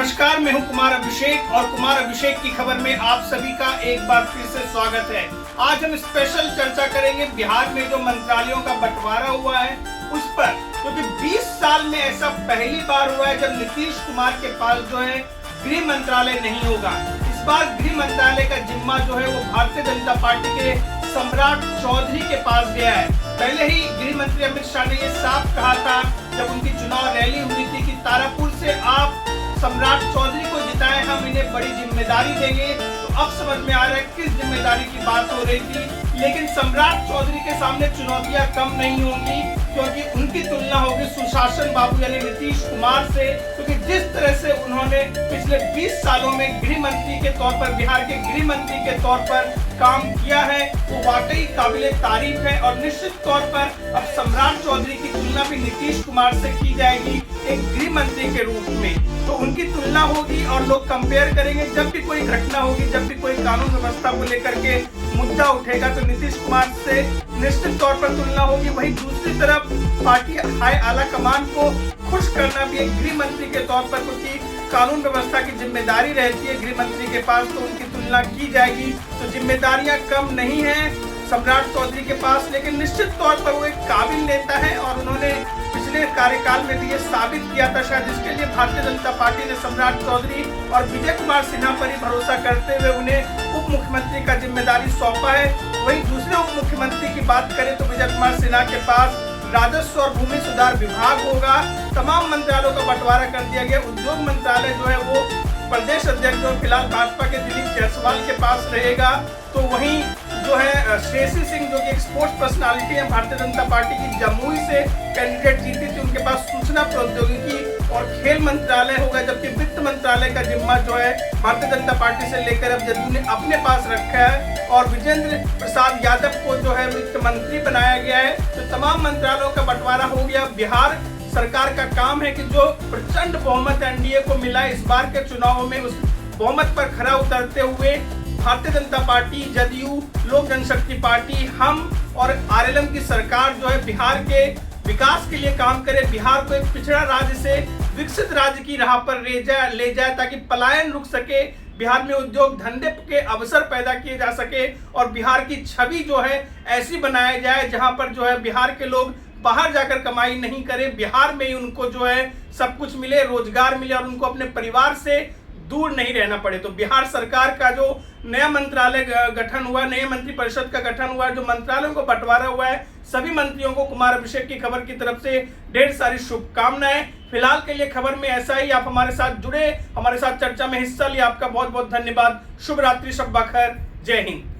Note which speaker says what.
Speaker 1: नमस्कार, मैं हूं कुमार अभिषेक और कुमार अभिषेक की खबर में आप सभी का एक बार फिर से स्वागत है। आज हम स्पेशल चर्चा करेंगे बिहार में जो मंत्रालयों का बंटवारा हुआ है उस पर, क्योंकि 20 साल में ऐसा पहली बार हुआ है जब नीतीश कुमार के पास जो है गृह मंत्रालय नहीं होगा। इस बार गृह मंत्रालय का जिम्मा जो है वो भारतीय जनता पार्टी के सम्राट चौधरी के पास गया है। पहले ही गृह मंत्री अमित शाह ने ये साफ कहा था जब उनकी चुनाव रैली हुई थी कि तारापुर से आप सम्राट चौधरी को जिताएं, हम इन्हें बड़ी जिम्मेदारी देंगे। तो अब समझ में आ रहा है किस जिम्मेदारी की बात हो रही थी, लेकिन सम्राट चौधरी के सामने चुनौतियां कम नहीं होंगी, क्योंकि उनकी तुलना होगी सुशासन बाबू यानी नीतीश कुमार से। क्योंकि जिस तरह से उन्होंने पिछले 20 सालों में गृह मंत्री के तौर पर, बिहार के गृह मंत्री के तौर पर काम किया है, वो वाकई काबिले तारीफ है। और निश्चित तौर पर अब सम्राट चौधरी की तुलना भी नीतीश कुमार से की जाएगी एक गृह मंत्री के रूप में। तो उनकी तुलना होगी और लोग कंपेयर करेंगे। जब भी कोई घटना होगी, जब भी कोई कानून व्यवस्था को लेकर के मुद्दा उठेगा, तो नीतीश कुमार से निश्चित तौर पर तुलना होगी। वहीं दूसरी तरफ पार्टी हाई आला कमान को खुश करना भी एक गृह मंत्री के तौर पर, क्योंकि कानून व्यवस्था की जिम्मेदारी रहती है गृह मंत्री के पास, तो उनकी तुलना की जाएगी। तो जिम्मेदारियां कम नहीं है सम्राट चौधरी के पास, लेकिन निश्चित तौर पर वो एक काबिल नेता है और उन्होंने पिछले कार्यकाल में भी ये साबित किया था। शायद इसके लिए भारतीय जनता पार्टी ने सम्राट चौधरी और विजय कुमार सिन्हा पर ही भरोसा करते हुए उन्हें उप मुख्यमंत्री का जिम्मेदारी सौंपा है। वहीं दूसरे उप मुख्यमंत्री की बात करें तो विजय कुमार सिन्हा के पास राजस्व और भूमि सुधार विभाग होगा। तमाम मंत्रालयों का बंटवारा कर दिया गया। उद्योग मंत्रालय जो है वो प्रदेश अध्यक्ष जो फिलहाल भाजपा के दिलीप जायसवाल के पास रहेगा। तो वहीं जो है श्रेयसी सिंह जो कि एक स्पोर्ट्स पर्सनालिटी है, भारतीय जनता पार्टी की जमुई से कैंडिडेट जीती थी, उनके पास सूचना प्रौद्योगिकी और खेल मंत्रालय होगा। जबकि वित्त मंत्रालय का जिम्मा जो है भारतीय जनता पार्टी से लेकर अब जदयू ने अपने पास रखा है और विजेंद्र प्रसाद यादव को जो है वित्त मंत्री बनाया गया है। तो तमाम मंत्रालयों का बंटवारा हो गया। बिहार सरकार का काम है कि जो प्रचंड बहुमत एनडीए को मिला इस बार के चुनाव में, उस बहुमत पर खरा उतरते हुए भारतीय जनता पार्टी, जदयू, लोक जनशक्ति पार्टी, हम और आरएलएम की सरकार जो है बिहार के विकास के लिए काम करे, बिहार को एक पिछड़ा राज्य से विकसित राज्य की राह पर ले जाए ताकि पलायन रुक सके, बिहार में उद्योग धंधे के अवसर पैदा किए जा सके और बिहार की छवि जो है ऐसी बनाया जाए जहां पर जो है बिहार के लोग बाहर जाकर कमाई नहीं करें, बिहार में ही उनको जो है सब कुछ मिले, रोजगार मिले और उनको अपने परिवार से दूर नहीं रहना पड़े। तो बिहार सरकार का जो नया मंत्रालय गठन हुआ, नए मंत्री परिषद का गठन हुआ, जो मंत्रालयों को बंटवारा हुआ है, सभी मंत्रियों को कुमार अभिषेक की खबर की तरफ से ढेर सारी शुभकामनाएं। फिलहाल के लिए खबर में ऐसा ही। आप हमारे साथ जुड़े, हमारे साथ चर्चा में हिस्सा लिया, आपका बहुत बहुत धन्यवाद। शुभ रात्रि, शब्बा खैर, जय हिंद।